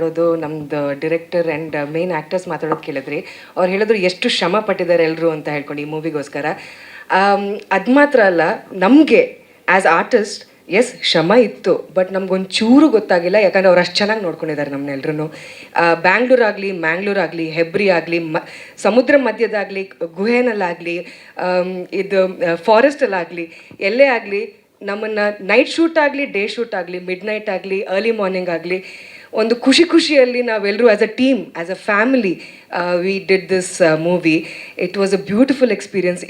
ಹೇಳೋದು ನಮ್ದು director and main actors ಮಾತಾಡೋದು ಕೇಳಿದ್ರಿ. ಅವ್ರು ಹೇಳಿದ್ರು ಎಷ್ಟು ಶ್ರಮ ಪಟ್ಟಿದ್ದಾರೆ ಎಲ್ಲರೂ ಅಂತ ಹೇಳ್ಕೊಂಡು ಈ ಮೂವಿಗೋಸ್ಕರ. ಅದು ಮಾತ್ರ ಅಲ್ಲ, ನಮಗೆ ಆ್ಯಸ್ ಆರ್ಟಿಸ್ಟ್ ಎಸ್ ಶ್ರಮ ಇತ್ತು, ಬಟ್ ನಮ್ಗೊಂದು ಚೂರು ಗೊತ್ತಾಗಿಲ್ಲ. ಯಾಕಂದರೆ ಅವ್ರು ಅಷ್ಟು ಚೆನ್ನಾಗಿ ನೋಡ್ಕೊಂಡಿದ್ದಾರೆ ನಮ್ಮನ್ನೆಲ್ಲರೂ. ಬ್ಯಾಂಗ್ಳೂರಾಗಲಿ, ಮ್ಯಾಂಗ್ಳೂರಾಗಲಿ, ಹೆಬ್ರಿ ಆಗಲಿ, ಸಮುದ್ರ ಮಧ್ಯದಾಗಲಿ, ಗುಹೆನಲ್ಲಾಗಲಿ, ಇದು ಫಾರೆಸ್ಟಲ್ಲಾಗಲಿ, ಎಲ್ಲೇ ಆಗಲಿ ನಮ್ಮನ್ನು ನೈಟ್ ಶೂಟ್ ಆಗಲಿ, ಡೇ ಶೂಟ್ ಆಗಲಿ, ಮಿಡ್ ನೈಟ್ ಆಗಲಿ, ಅರ್ಲಿ ಮಾರ್ನಿಂಗ್ ಆಗಲಿ, ಒಂದು ಖುಷಿಯಲ್ಲಿ ನಾವೆಲ್ಲರೂ as a team, as a family we did this movie. It was a beautiful experience.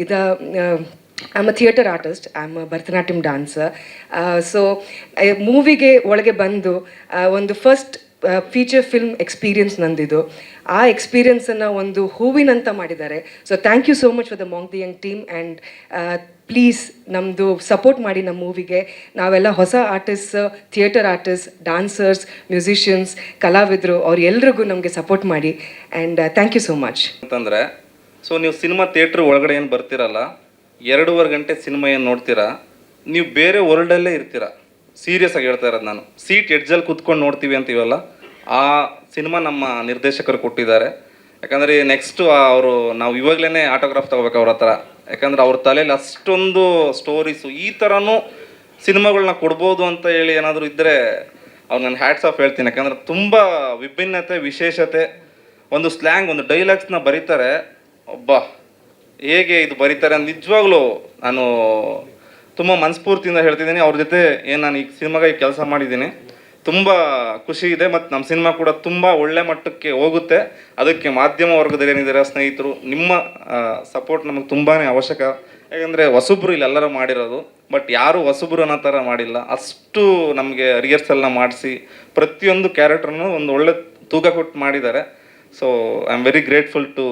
I'm a theatre artist, I'm a Bharatanatyam dancer. So ಮೂವಿಗೆ ಒಳಗೆ ಬಂದು ಒಂದು ಫಸ್ಟ್ ಫೀಚರ್ ಫಿಲ್ಮ್ ಎಕ್ಸ್ಪೀರಿಯನ್ಸ್ ನಂದಿದ್ದು. ಆ ಎಕ್ಸ್ಪೀರಿಯನ್ಸನ್ನು ಒಂದು ಹೂವಿನಂತ ಮಾಡಿದ್ದಾರೆ. So thank you so much for the Monk the Young team. And please ನಮ್ಮದು ಸಪೋರ್ಟ್ ಮಾಡಿ ನಮ್ಮ ಮೂವಿಗೆ. ನಾವೆಲ್ಲ ಹೊಸ artist, theatre artist, dancers, musicians, ಕಲಾವಿದರು, ಅವ್ರು ಎಲ್ರಿಗೂ ನಮಗೆ ಸಪೋರ್ಟ್ ಮಾಡಿ. And thank you so much. ಅಂತಂದರೆ ಸೊ ನೀವು ಸಿನಿಮಾ ಥಿಯೇಟ್ರ್ ಒಳಗಡೆ ಏನು ಬರ್ತಿರಲ್ಲ, 2.5 ಗಂಟೆ ಸಿನಿಮಾ ಏನು ನೋಡ್ತೀರಾ, ನೀವು ಬೇರೆ ವರ್ಲ್ಡಲ್ಲೇ ಇರ್ತೀರಾ. ಸೀರಿಯಸ್ ಆಗಿ ಹೇಳ್ತಾ ಇರೋದು ನಾನು. ಸೀಟ್ ಎಡ್ಜಲ್ಲಿ ಕೂತ್ಕೊಂಡು ನೋಡ್ತೀವಿ ಅಂತೀವಲ್ಲ, ಆ ಸಿನಿಮಾ ನಮ್ಮ ನಿರ್ದೇಶಕರು ಕೊಟ್ಟಿದ್ದಾರೆ. ಯಾಕಂದರೆ ನೆಕ್ಸ್ಟು ಅವರು ನಾವು ಇವಾಗಲೇ ಆಟೋಗ್ರಾಫ್ ತೊಗೋಬೇಕು ಅವ್ರ ಹತ್ರ. ಯಾಕಂದರೆ ಅವ್ರ ತಲೆಯಲ್ಲಿ ಅಷ್ಟೊಂದು ಸ್ಟೋರೀಸು, ಈ ಥರನೂ ಸಿನಿಮಾಗಳನ್ನ ಕೊಡ್ಬೋದು ಅಂತ ಹೇಳಿ ಏನಾದರೂ ಇದ್ದರೆ ಅವ್ರು ನಾನು ಹ್ಯಾಟ್ಸ್ ಆಫ್ ಹೇಳ್ತೀನಿ. ಯಾಕಂದರೆ ತುಂಬ ವಿಭಿನ್ನತೆ, ವಿಶೇಷತೆ, ಒಂದು ಸ್ಲ್ಯಾಂಗ್, ಒಂದು ಡೈಲಾಗ್ಸ್ನ ಬರೀತಾರೆ. ಒಬ್ಬ ಹೇಗೆ ಇದು ಬರೀತಾರೆ ಅಂತ ನಿಜವಾಗ್ಲೂ ನಾನು ತುಂಬ ಮನಸ್ಫೂರ್ತಿಯಿಂದ ಹೇಳ್ತಿದ್ದೀನಿ. ಅವ್ರ ಜೊತೆ ಏನು ನಾನು ಈ ಸಿನಿಮಾಗಾಗಿ ಕೆಲಸ ಮಾಡಿದ್ದೀನಿ, ತುಂಬ ಖುಷಿ ಇದೆ. ಮತ್ತು ನಮ್ಮ ಸಿನಿಮಾ ಕೂಡ ತುಂಬ ಒಳ್ಳೆ ಮಟ್ಟಕ್ಕೆ ಹೋಗುತ್ತೆ. ಅದಕ್ಕೆ ಮಾಧ್ಯಮ ವರ್ಗದಲ್ಲಿ ಏನಿದ್ದಾರೆ ಸ್ನೇಹಿತರು, ನಿಮ್ಮ ಸಪೋರ್ಟ್ ನಮಗೆ ತುಂಬಾ ಅವಶ್ಯಕ. ಯಾಕಂದರೆ ಹೊಸಬ್ರು ಇಲ್ಲೆಲ್ಲರೂ ಮಾಡಿರೋದು, ಬಟ್ ಯಾರೂ ಹೊಸಬ್ರು ಅನ್ನೋ ಥರ ಮಾಡಿಲ್ಲ. ಅಷ್ಟು ನಮಗೆ ರಿಹರ್ಸಲ್ನ ಮಾಡಿಸಿ ಪ್ರತಿಯೊಂದು ಕ್ಯಾರೆಕ್ಟರ್ನು ಒಂದು ಒಳ್ಳೆ ತೂಕ ಕೊಟ್ಟು ಮಾಡಿದ್ದಾರೆ. So I am very grateful to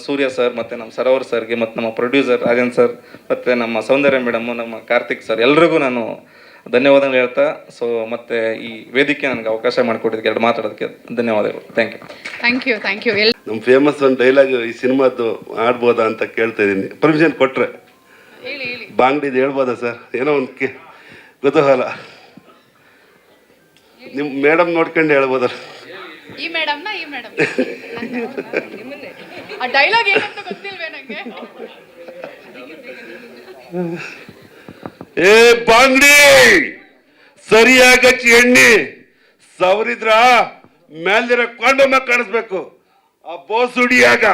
Surya sir, ಮತ್ತು ನಮ್ಮ ಸರೋವರ್ ಸರ್ಗೆ, ಮತ್ತು ನಮ್ಮ ಪ್ರೊಡ್ಯೂಸರ್ ರಾಜನ್ ಸರ್, ಮತ್ತು ನಮ್ಮ ಸೌಂದರ್ಯ ಮೇಡಮು, ನಮ್ಮ ಕಾರ್ತಿಕ್ ಸರ್, ಎಲ್ರಿಗೂ ನಾನು ಧನ್ಯವಾದಗಳು ಹೇಳ್ತಾ. ಸೊ ಮತ್ತು ಈ ವೇದಿಕೆ ನನಗೆ ಅವಕಾಶ ಮಾಡಿಕೊಟ್ಟಿದ್ದಕ್ಕೆ, ಎರಡು ಮಾತಾಡೋದಕ್ಕೆ ಧನ್ಯವಾದಗಳು. Thank you. ನಮ್ಮ ಫೇಮಸ್ ಒಂದು ಡೈಲಾಗ್ ಈ ಸಿನಿಮಾದ್ದು ಆಡ್ಬೋದಾ ಅಂತ ಕೇಳ್ತಾ ಇದ್ದೀನಿ. ಪರ್ಮಿಷನ್ ಕೊಟ್ಟರೆ ಬಾಂಗ್ಡಿದು ಹೇಳ್ಬೋದಾ ಸರ್? ಏನೋ ಒಂದು ಕುತೂಹಲ. ನಿಮ್ಮ ಮೇಡಮ್ ನೋಡ್ಕೊಂಡು ಹೇಳ್ಬೋದಲ್ಲ? ಈ ಮೇಡಮ್ ಆ ಡೈಲಾಗ್ ಏನಂತ ಗೊತ್ತಿಲ್ವೇ ನಂಗೆ. ಏ ಬಾಂಗ್ಡಿ, ಸರಿಯಾಗಚ್ಚಿ ಎಣ್ಣೆ ಸವರಿದ್ರ ಮೇಲಿರೋ ಕೊಂಡೊಮ್ಮ ಕಾಣಿಸ್ಬೇಕು ಆ ಬೋಸ್ ಹುಡಿಯಾಗ.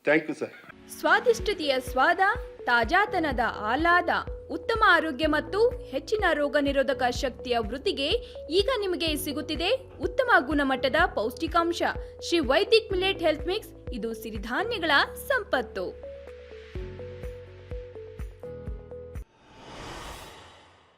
Thank you sir. ಸ್ವಾದಿಷ್ಟತೆಯ ಸ್ವಾದ, ತಾಜಾತನದ ಆಹ್ಲಾದ, ಉತ್ತಮ ಆರೋಗ್ಯ ಮತ್ತು ಹೆಚ್ಚಿನ ರೋಗ ನಿರೋಧಕ ಶಕ್ತಿಯ ವೃದ್ಧಿಗೆ ಈಗ ನಿಮಗೆ ಸಿಗುತ್ತಿದೆ ಉತ್ತಮ ಗುಣಮಟ್ಟದ ಪೌಷ್ಟಿಕಾಂಶ. Shri Vaidik millet health mix. ಇದು ಸಿರಿಧಾನ್ಯಗಳ ಸಂಪತ್ತು.